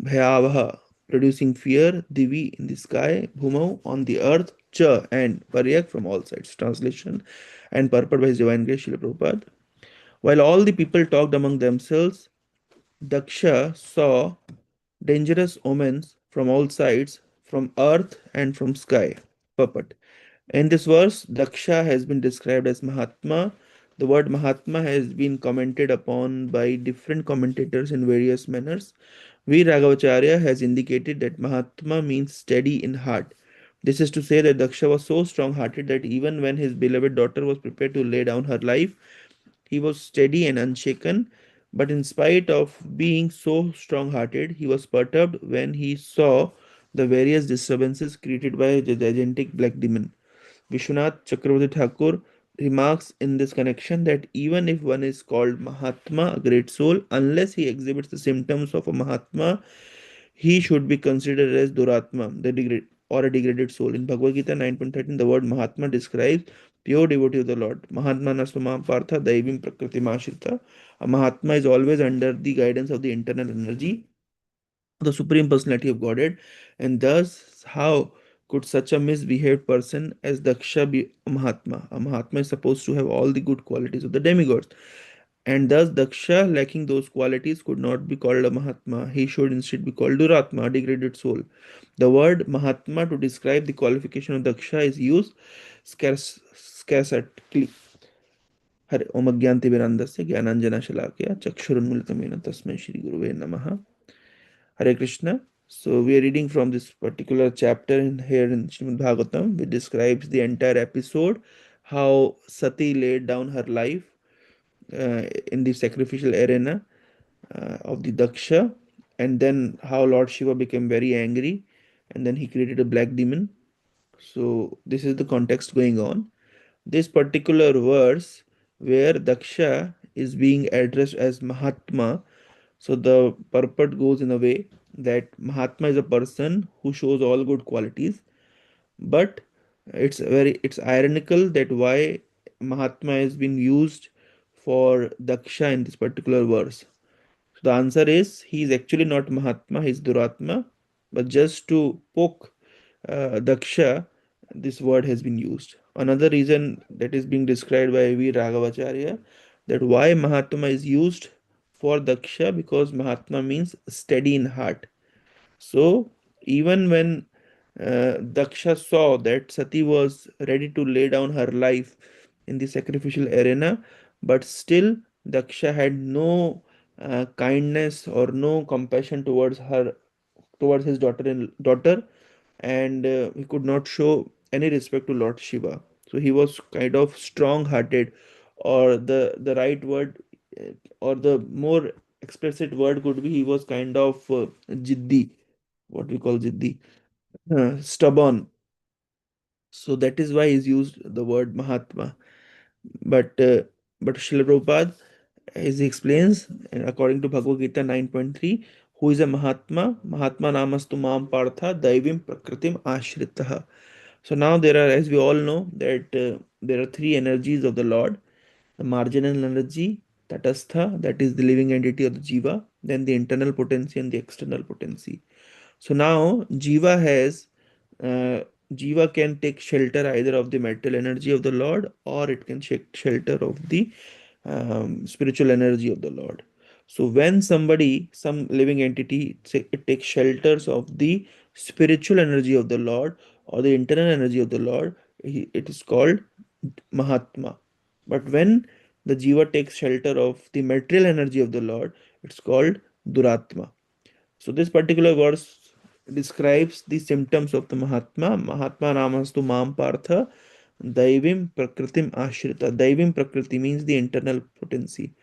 Bhayavaha, producing fear, Divi in the sky, Bhumau on the earth, Cha and Paryak from all sides. Translation and purport by His Divine Grace Srila Prabhupada. While all the people talked among themselves, Daksha saw dangerous omens from all sides, from earth and from sky. Purport. In this verse, Daksha has been described as Mahatma. The word Mahatma has been commented upon by different commentators in various manners. V. Raghavacharya has indicated that Mahatma means steady in heart. This is to say that Daksha was so strong hearted that even when his beloved daughter was prepared to lay down her life, he was steady and unshaken. But in spite of being so strong hearted, he was perturbed when he saw the various disturbances created by the gigantic black demon. Vishwanath Chakravarti Thakur remarks in this connection that even if one is called Mahatma, a great soul, unless he exhibits the symptoms of a Mahatma, he should be considered as Duratma, the or a degraded soul. In Bhagavad Gita 9.13, the word Mahatma describes pure devotee of the Lord. Mahatma Nasvama Partha Daivim Prakriti Mashita. A Mahatma is always under the guidance of the internal energy, the Supreme Personality of Godhead, and thus, how could such a misbehaved person as Daksha be a Mahatma? A Mahatma is supposed to have all the good qualities of the demigods, and thus Daksha, lacking those qualities, could not be called a Mahatma. He should instead be called Duratma, a degraded soul. The word Mahatma to describe the qualification of Daksha is used scarcely. हरे ओम अज्ञानतिमिरन्दस्य ज्ञानाञ्जनशलाकया चक्षुरुन्मिलितमेन तस्मै श्रीगुरुवे नमः. Hare Krishna. So we are reading from this particular chapter in here in Srimad Bhagavatam, which describes the entire episode, how Sati laid down her life in the sacrificial arena of the Daksha, and then how Lord Shiva became very angry, and then he created a black demon. So this is the context going on. This particular verse where Daksha is being addressed as Mahatma, so the purport goes in a way that Mahatma is a person who shows all good qualities, but it's ironical that why Mahatma has been used for Daksha in this particular verse. So the answer is he is actually not Mahatma, he is Duratma, but just to poke Daksha, this word has been used. Another reason that is being described by V. Raghavacharya, that why Mahatma is used for Daksha, because Mahatma means steady in heart. So even when Daksha saw that Sati was ready to lay down her life in the sacrificial arena, but still Daksha had no kindness or no compassion towards her, towards his daughter, and he could not show any respect to Lord Shiva. So he was kind of strong-hearted, or the right word, or the more explicit word could be he was kind of jiddi, what we call jiddi, stubborn. So that is why he's used the word Mahatma. But Srila Prabhupada, as he explains, according to Bhagavad Gita 9.3, who is a Mahatma? Mahatma namastu mam partha daivim prakritim ashritah. So now there are, as we all know, that there are three energies of the Lord: the marginal energy, tatastha, that is the living entity of the jiva, then the internal potency and the external potency. So now uh, jiva can take shelter either of the material energy of the Lord, or it can take shelter of the spiritual energy of the Lord. So when some living entity, say, it takes shelters of the spiritual energy of the Lord or the internal energy of the Lord, it is called Mahatma. But when the jiva takes shelter of the material energy of the Lord, it's called Duratma. So this particular verse describes the symptoms of the Mahatma. Mahatma Namastu Mam Partha Daivim Prakritim Ashrita. Daivim Prakriti means the internal potency.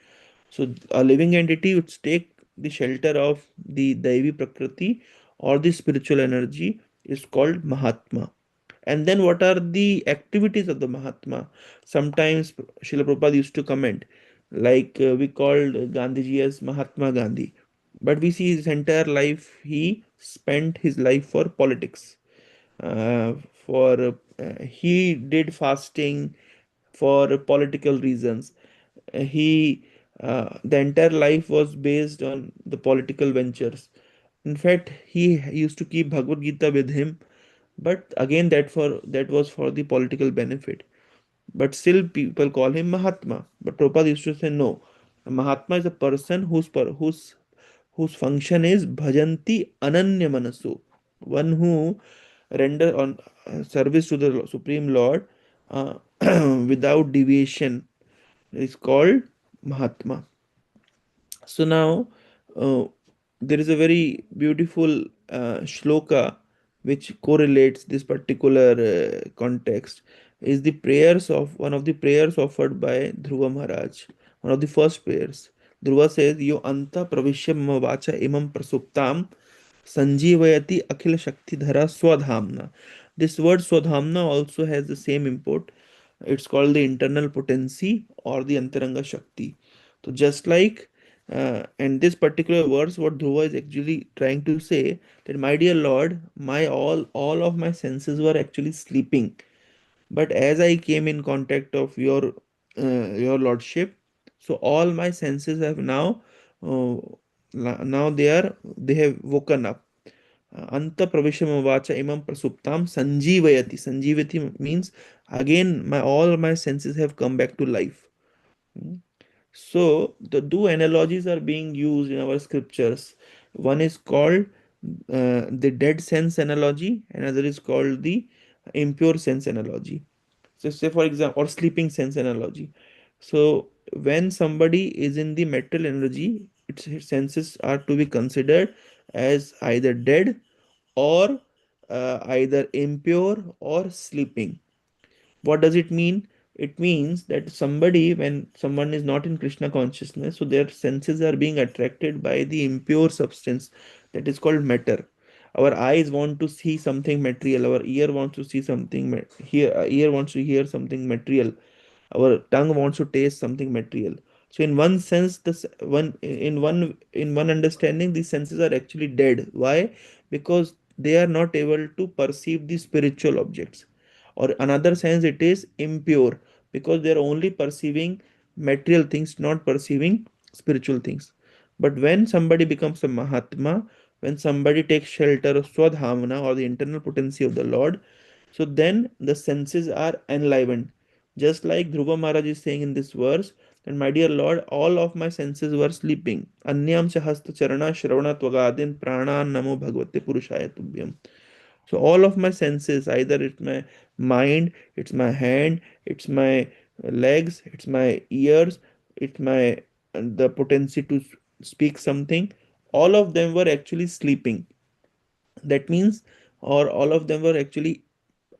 So a living entity would take the shelter of the Daivi Prakriti or the spiritual energy is called Mahatma. And then what are the activities of the Mahatma? Sometimes Srila Prabhupada used to comment, like we called Gandhiji as Mahatma Gandhi. But we see his entire life, he spent his life for politics. For He did fasting for political reasons. He The entire life was based on the political ventures. In fact, he used to keep Bhagavad Gita with him, but again, that was for the political benefit. But still, people call him Mahatma. But Prabhupada used to say no. A Mahatma is a person whose function is bhajanti ananya manasu, one who render on service to the Supreme Lord uh, without deviation is called Mahatma. So now uh, there is a very beautiful shloka which correlates this particular context. Is the prayers of one of the prayers offered by Dhruva Maharaj, one of the first prayers. Dhruva says, "Yo anta pravishya mama vacha imam prasuptam sanjeevayati akhil shakti dhara swadhamna." This word swadhamna also has the same import. It's called the internal potency or the antaranga shakti. So just like and this particular verse, what Dhruva is actually trying to say, that my dear Lord, my all of my senses were actually sleeping, but as I came in contact of your lordship, so all my senses have now uh, now they have woken up. Anta pravisham vacha imam prasuptam sanjeevayati. Sanjeevati means again my all my senses have come back to life. Hmm. So the two analogies are being used in our scriptures. One is called the dead sense analogy, another is called the impure sense analogy. So say for example, or sleeping sense analogy. So when somebody is in the mental energy, its senses are to be considered as either dead or either impure or sleeping. What does it mean? It means that somebody, when someone is not in Krishna consciousness, so their senses are being attracted by the impure substance that is called matter. Our eyes want to see something material, our ear wants to see something ear wants to hear something material, our tongue wants to taste something material. So in one sense, this one understanding, these senses are actually dead. Why? Because they are not able to perceive the spiritual objects. Or another sense, it is impure, because they are only perceiving material things, not perceiving spiritual things. But when somebody becomes a Mahatma, when somebody takes shelter of Swadhamana or the internal potency of the Lord, so then the senses are enlivened. Just like Dhruva Maharaj is saying in this verse, and my dear Lord, all of my senses were sleeping. Anyam chahasta charana shravana tvagadin prana namo bhagavate purushaya tubhyam. So all of my senses, either it's my mind, it's my hand, it's my legs, it's my ears, it's my the potency to speak something, all of them were actually sleeping. That means, or all of them were actually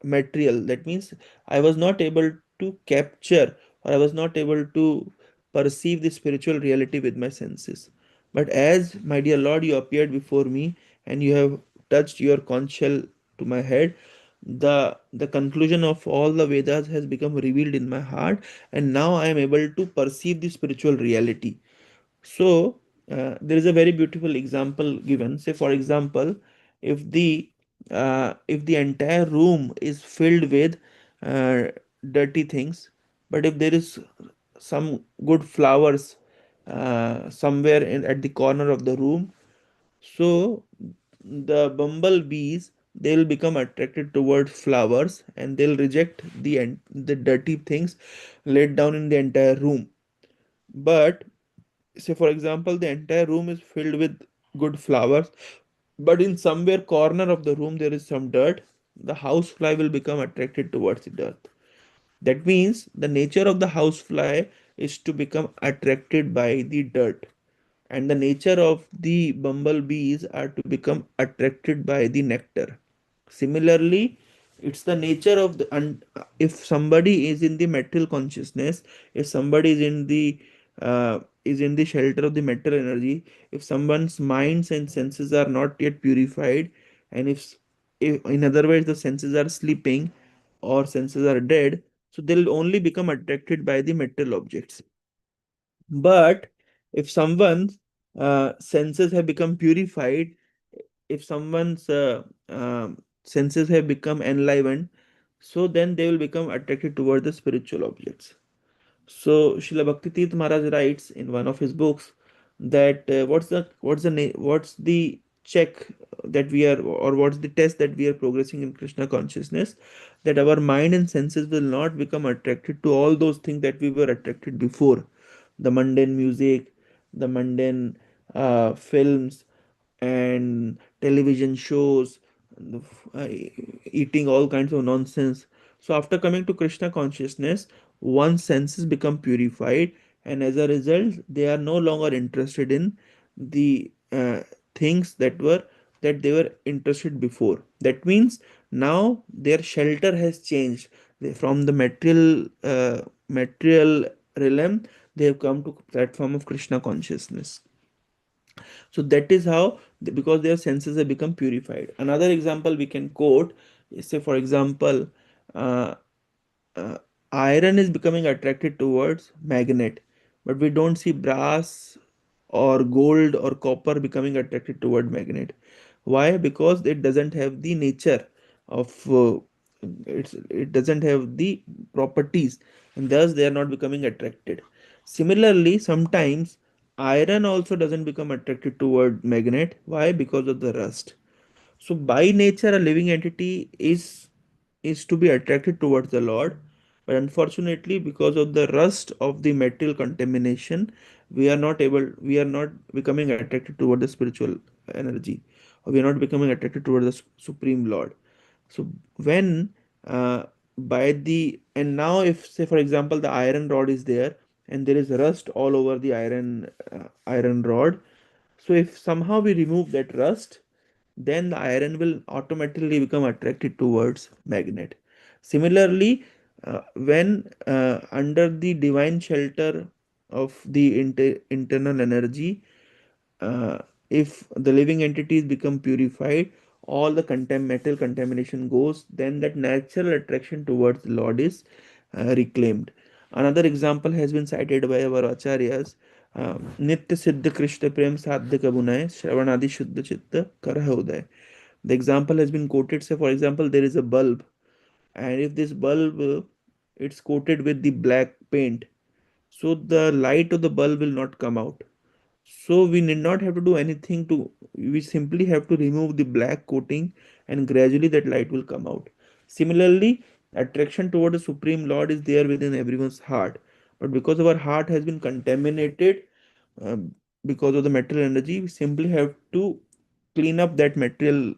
material. That means I was not able to capture, or I was not able to perceive the spiritual reality with my senses. But as my dear Lord, you appeared before me and you have touched your conch shell to my head, the conclusion of all the Vedas has become revealed in my heart, and now I am able to perceive the spiritual reality. So there is a very beautiful example given. Say, for example, if the entire room is filled with uh, dirty things, but if there is some good flowers somewhere at the corner of the room, so the bumblebees, they will become attracted towards flowers and they'll reject the dirty things laid down in the entire room. But say for example, the entire room is filled with good flowers, but in somewhere corner of the room there is some dirt, the housefly will become attracted towards the dirt. That means the nature of the housefly is to become attracted by the dirt, and the nature of the bumblebees are to become attracted by the nectar. Similarly, it's the nature of if somebody is in the material consciousness, if somebody is in the shelter of the material energy, if someone's minds and senses are not yet purified, and if in other words the senses are sleeping or senses are dead, so they'll only become attracted by the material objects. But if someone's senses have become purified, if someone's senses have become enlivened, so then they will become attracted towards the spiritual objects. So Srila Bhakti Tirth Maharaj writes in one of his books that what's the check that we are, or what's the test that we are progressing in Krishna consciousness, that our mind and senses will not become attracted to all those things that we were attracted before, the mundane music, the mundane films and television shows, uh, eating all kinds of nonsense. So after coming to Krishna consciousness, one's senses become purified, and as a result, they are no longer interested in the things that they were interested before. That means now their shelter has changed. From the material realm, they have come to platform of Krishna consciousness. So that is how, because their senses have become purified. Another example we can quote is, say for example, uh, uh, iron is becoming attracted towards magnet, but we don't see brass or gold or copper becoming attracted toward magnet. Why? Because it doesn't have the nature of it doesn't have the properties, and thus they are not becoming attracted. Similarly, sometimes iron also doesn't become attracted toward magnet. Why? Because of the rust. So by nature, a living entity is to be attracted towards the Lord, but unfortunately, because of the rust of the material contamination, we are not becoming attracted toward the spiritual energy, or we are not becoming attracted toward the Supreme Lord. So when by the and now, if say for example the iron rod is there and there is rust all over the iron rod, so if somehow we remove that rust, then the iron will automatically become attracted towards magnet. Similarly, when under the divine shelter of the internal energy, uh, if the living entities become purified, all the metal contamination goes, then that natural attraction towards the Lord is reclaimed. Another example has been cited by our acharyas. नित्य सिद्ध कृष्ण प्रेम साध्य कबुनाय श्रवण आदि शुद्ध चित्त करह उदय. The example has been quoted. Say, for example, there is a bulb, and if this bulb it's coated with the black paint, so the light of the bulb will not come out. So we need not have to do anything to. We simply have to remove the black coating, and gradually that light will come out. Similarly, attraction toward the Supreme Lord is there within everyone's heart, but because our heart has been contaminated um, because of the material energy, we simply have to clean up that material.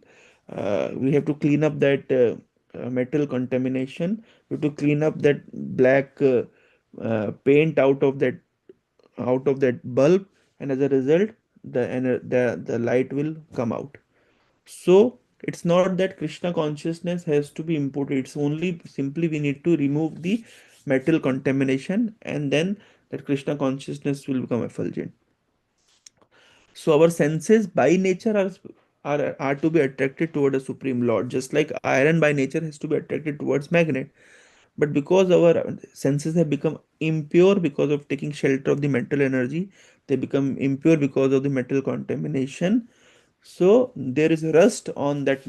We have to clean up that metal contamination. We have to clean up that black paint out of that bulb, and as a result, the light will come out. So it's not that Krishna consciousness has to be imported. It's only simply we need to remove the metal contamination, and then that Krishna consciousness will become effulgent. So our senses by nature are to be attracted toward a supreme lord, just like iron by nature has to be attracted towards magnet. But because our senses have become impure because of taking shelter of the mental energy, they become impure because of the metal contamination. So there is rust on that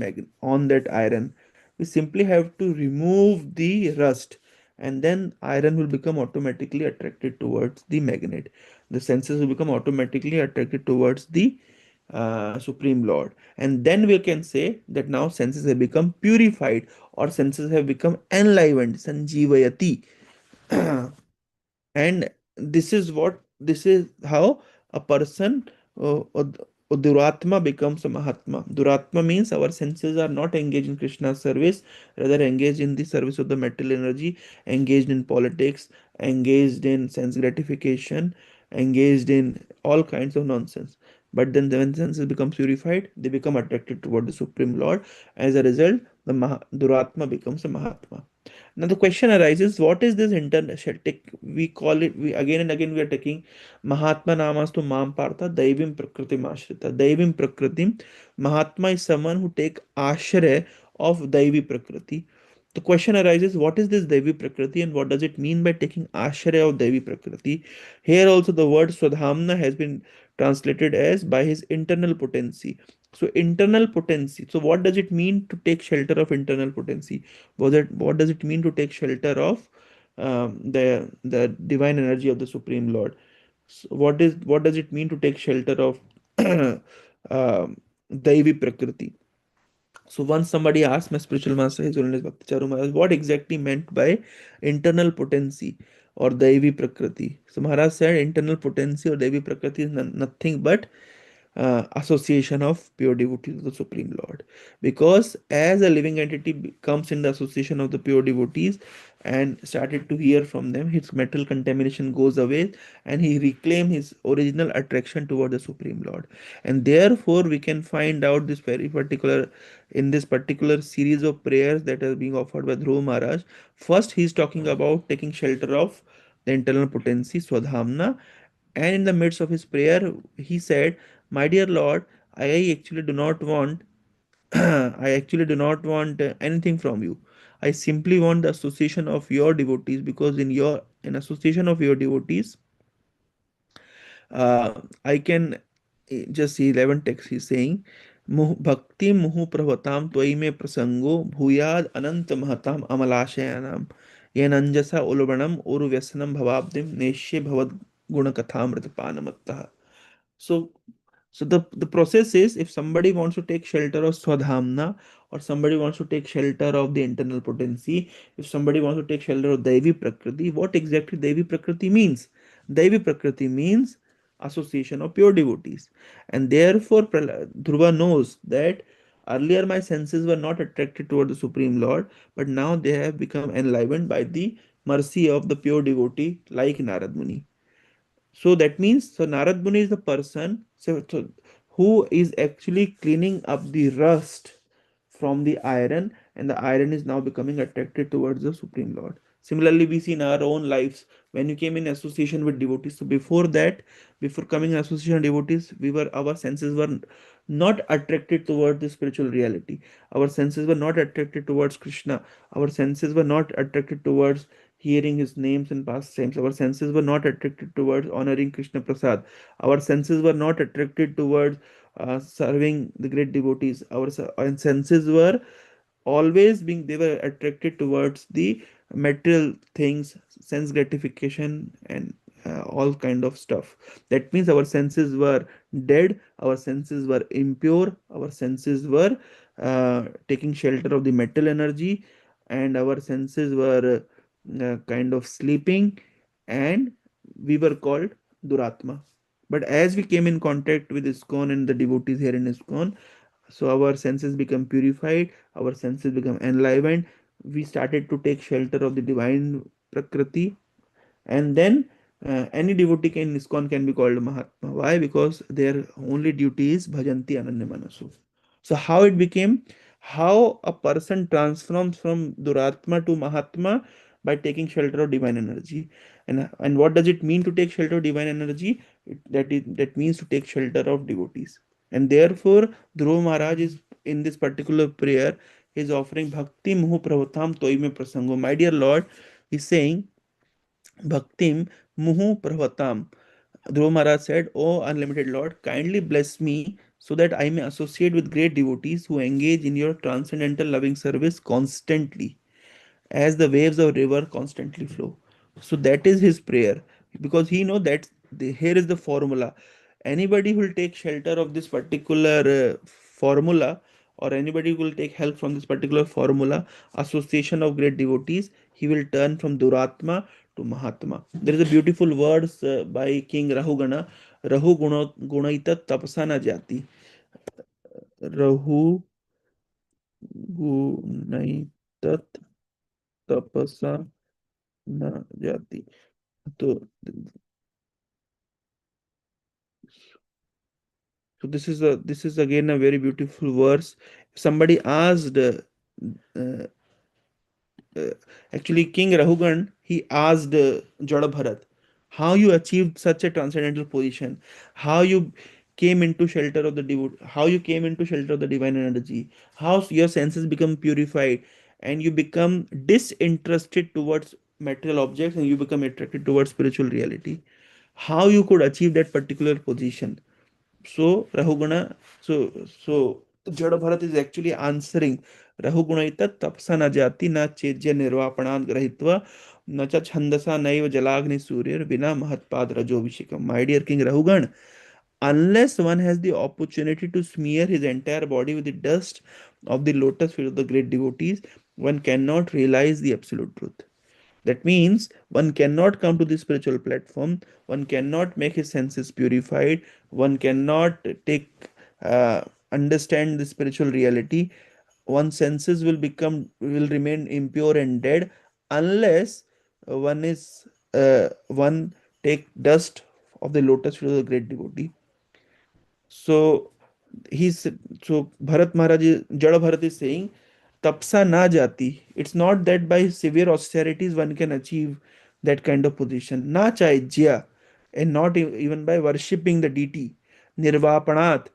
on that iron. We simply have to remove the rust, and then iron will become automatically attracted towards the magnet. The senses will become automatically attracted towards the Supreme Lord, and then we can say that now senses have become purified, or senses have become enlivened. Sanjivayati. And this is how a person duratma becomes a mahatma. Duratma means our senses are not engaged in Krishna's service, rather engaged in the service of the material energy, engaged in politics, engaged in sense gratification, engaged in all kinds of nonsense. But then when senses become purified, they become attracted toward the Supreme Lord. As a result, the duratma becomes a mahatma. Now the question arises: what is this international? We call it. We again and again we are taking Mahatma Namastu Mam Partha Daivim Prakritim Ashrita. Daivim Prakritim. Mahatma is someone who take ashray of Daivi Prakriti. The question arises: what is this Daivi Prakriti, and what does it mean by taking ashray of Daivi Prakriti? Here also the word Swadhamna has been translated as by his internal potency. So internal potency. So what does it mean to take shelter of internal potency? What does it mean to take shelter of the divine energy of the Supreme Lord. So what does it mean to take shelter of Daivi Prakriti? So once somebody asked my spiritual master, His Holiness Bhakti Charu Maharaj, what exactly meant by internal potency or Daivi Prakriti. So Maharaj said internal potency or Devi Prakriti is nothing but association of pure devotees of the Supreme Lord. Because as a living entity comes in the association of the pure devotees and started to hear from them, his mental contamination goes away and he reclaim his original attraction toward the Supreme Lord. And therefore, we can find out this very particular in this particular series of prayers that are being offered by Dhruv Maharaj. First, he is talking about taking shelter of the internal potency, Swadhamna, and in the midst of his prayer, he said, "My dear Lord, I actually do not want, I actually do not want anything from you. I simply want the association of your devotees because in association of your devotees, I can just see 11 text. He's saying, Bhakti muhu pravatam twai me prasango bhuyad anant mahatam amalashyanam yenanjasa ulvanam uru vyasanam bhavabdim neshe bhavad gunakatham. So, so the process is if somebody wants to take shelter of Swadhamna or somebody wants to take shelter of the internal potency, if somebody wants to take shelter of Devi Prakriti, what exactly Devi Prakriti means? Devi Prakriti means association of pure devotees. And therefore, Dhruva knows that earlier my senses were not attracted toward the Supreme Lord, but now they have become enlivened by the mercy of the pure devotee like Narad Muni. So that means, so Narad Muni is the person who is actually cleaning up the rust from the iron, and the iron is now becoming attracted towards the Supreme Lord. Similarly, we see in our own lives when you came in association with devotees. So before that, before coming in association with devotees, our senses were not attracted towards the spiritual reality. Our senses were not attracted towards Krishna. Our senses were not attracted towards hearing his names and pastimes. Our senses were not attracted towards honoring Krishna Prasad. Our senses were not attracted towards serving the great devotees. Our senses were always being, they were attracted towards the material things, sense gratification, and all kind of stuff. That means our senses were dead, our senses were impure, our senses were taking shelter of the metal energy, and our senses were kind of sleeping, and we were called Duratma. But as we came in contact with ISKCON and the devotees here in ISKCON, so our senses become purified, our senses become enlivened. We started to take shelter of the divine Prakriti, and then any devotee in ISKCON can be called Mahatma. Why? Because their only duty is Bhajanti Ananya Manasu. So how it became, how a person transforms from Duratma to Mahatma by taking shelter of divine energy. And what does it mean to take shelter of divine energy? That means to take shelter of devotees. And therefore, Dhruva Maharaj is in this particular prayer, he is offering Bhakti Muhu Pravatam Toime Prasango. My dear Lord, is saying Bhaktim Muhu Pravatam. Dhruva Maharaj said, O unlimited Lord, kindly bless me so that I may associate with great devotees who engage in your transcendental loving service constantly as the waves of river constantly flow. So that is his prayer, because he know that here is the formula. Anybody who will take shelter of this particular formula, or anybody who will take help from this particular formula, association of great devotees, he will turn from Duratma to Mahatma. There is a beautiful words by King Rahugana. Gunaita tapasana jati. Rahu Gunaitat tapasa na jati. So, so this is again a very beautiful verse. Somebody asked, uh, uh, actually King Rahugan, he asked Jada Bharat, how you achieved such a transcendental position, how you came into shelter of the how you came into shelter of the divine energy, how your senses become purified, and you become disinterested towards material objects, and you become attracted towards spiritual reality. How you could achieve that particular position? So Rahuguna, so Jada Bharat is actually answering Rahuguna ita tapsa na jati na chejya nirvapanat grahitva न च छंदसा नैव जलाग्नि सूर्य बिना महत्पाद रजोभिषेकम. My dear King Rahugan, unless one has the opportunity to smear his entire body with the dust of the lotus feet of the great devotees, one cannot realize the absolute truth. That means one cannot come to the spiritual platform, one cannot make his senses purified, one cannot take understand the spiritual reality. One's senses will remain impure and dead unless one take dust of the lotus feet of the great devotee. So he's so Bharat Maharaj Jada Bharat is saying tapsa na jati. It's not that by severe austerities one can achieve that kind of position. Na chaijya, and not even by worshipping the deity. Nirvapanat,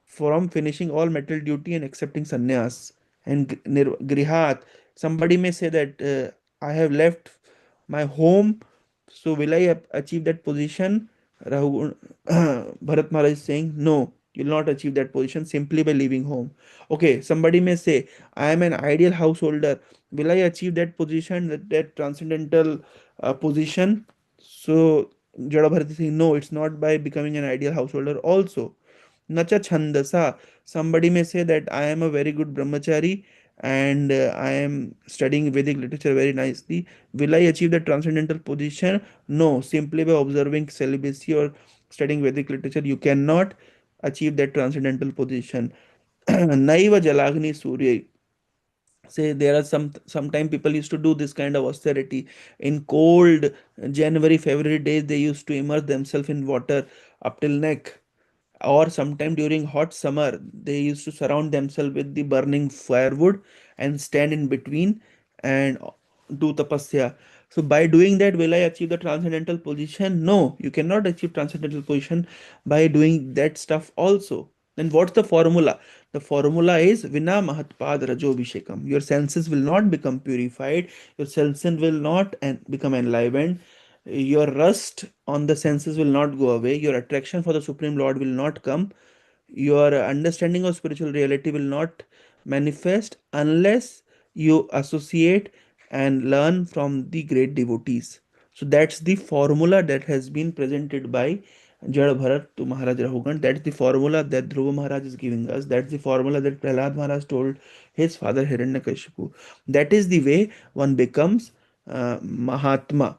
from finishing all material duty and accepting sannyas. And grihat, somebody may say that I have left my home, so will I achieve that position? Rahu, Bharat Maharaj is saying, no, you will not achieve that position simply by leaving home. Okay, somebody may say, I am an ideal householder. Will I achieve that position, that transcendental position? So, Jada Bharat is saying, no, it's not by becoming an ideal householder also. Nacha Chandasa. Somebody may say that I am a very good brahmachari and I am studying Vedic literature very nicely. Will I achieve the transcendental position? No, simply by observing celibacy or studying Vedic literature, you cannot achieve that transcendental position. Naiva Jalagni Surya. Say there are sometime people used to do this kind of austerity in cold January, February days. They used to immerse themselves in water up till neck, or sometime during hot summer they used to surround themselves with the burning firewood and stand in between and do tapasya. So by doing that, will I achieve the transcendental position? No, you cannot achieve transcendental position by doing that stuff also. Then what's the formula? The formula is vina mahatpad rajobhishekam. Your senses will not become purified, your senses will not become enlivened, your rust on the senses will not go away, your attraction for the Supreme Lord will not come, your understanding of spiritual reality will not manifest unless you associate and learn from the great devotees. So that's the formula that has been presented by Jad Bharat to Maharaj Rahugan. That's the formula that Dhruva Maharaj is giving us. That's the formula that Prahlad Maharaj told his father Hiranyakashipu. That is the way one becomes Mahatma.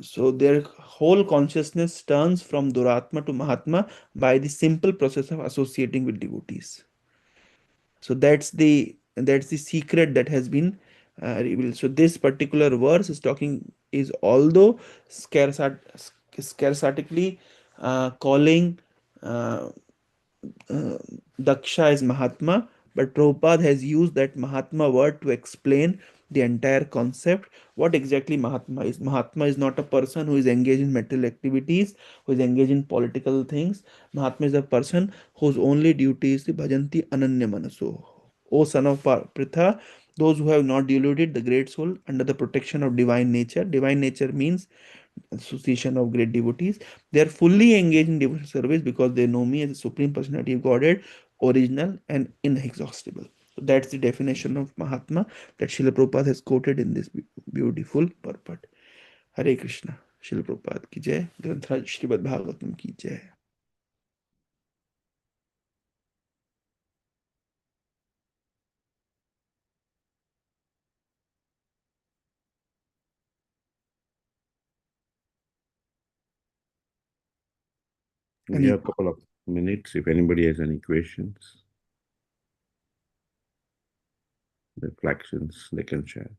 So their whole consciousness turns from Duratma to Mahatma by the simple process of associating with devotees. So that's the secret that has been revealed. So this particular verse is although scarcetically calling uh, uh, Daksha is Mahatma, but Prabhupada has used that Mahatma word to explain the entire concept. What exactly Mahatma is? Mahatma is not a person who is engaged in material activities, who is engaged in political things. Mahatma is a person whose only duty is the bhajanti ananya manaso. O son of Pritha, those who have not diluted the great soul under the protection of divine nature. Divine nature means association of great devotees. They are fully engaged in devotional service because they know me as a supreme personality of Godhead, original and inexhaustible. So that's the definition of Mahatma that Srila Prabhupada has quoted in this beautiful purport. Hare Krishna. Srila Prabhupada ki jai. Granthra Srimad Bhagavatam ki jai. We have a couple of minutes if anybody has any questions, reflections, they can share.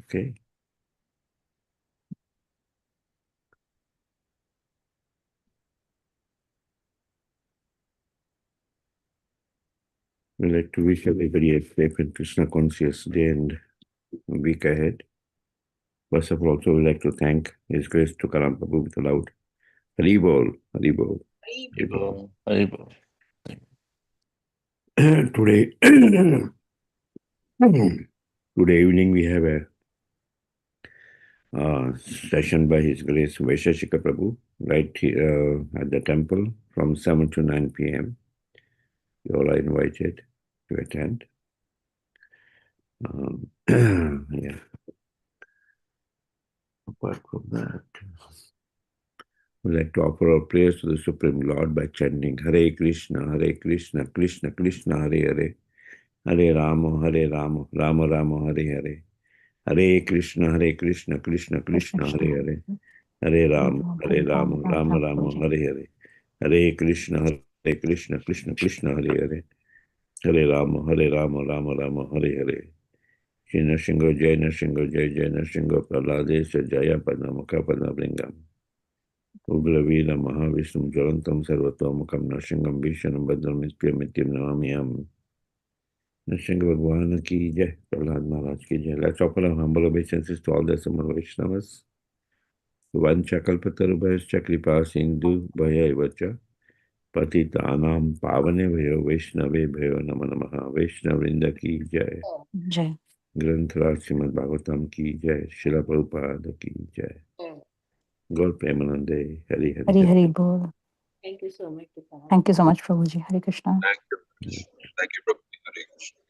Okay. We'd like to wish everybody a safe and Krishna conscious day and week ahead. First of all, also we'd like to thank His Grace Tukaram Prabhu with a loud Haribol, Haribol, Haribol. Haribol. Today, Today evening we have a session by His Grace Vaisheshika Prabhu right here at the temple from 7 to 9 p.m. You all are invited to attend. Yeah. Apart from that, we'd like to offer our prayers to the Supreme Lord by chanting Hare Krishna, Krishna Krishna, Hare Hare, Hare Rama, Rama Rama, Hare Hare. Hare Krishna, Krishna Krishna, Hare Hare. Hare Rama, Rama Rama, Hare Hare. Hare Krishna, Krishna Krishna, Hare Hare. Hare Rama, Rama Rama, Hare Hare. Shri Nrsingo, Jai Nrsingo, Jai Nrsingo, Praladesha, Jaya Padmamukha Padmabringam. Ugravira Mahavishnu Jalantam Sarvatomukam Nrsiнгam Bhishanam Badram Nityam Namamiyam. Nrsinga Bhagwan ki Jai, Prahlad Maharaj ki Jai. Let's offer our humble obeisances to all the Samar Vaishnavas. Vanchakalpatarubhayascha kripa sindhu bhayaivacha patitanam pavane bhayo Vaishnave bhayo namo namaha. Vaishnavrinda ki Jai. Jai. ग्रंथराज Shrimad Bhagavatam की जय, शिला प्रभुपाद की जय, गौर प्रेमानंदे, Hari Hari Hari Hari. Hari Bol. Thank you so much, Prabhuji. Hare Krishna. Thank you. Thank you, Prabhu. Hare Krishna.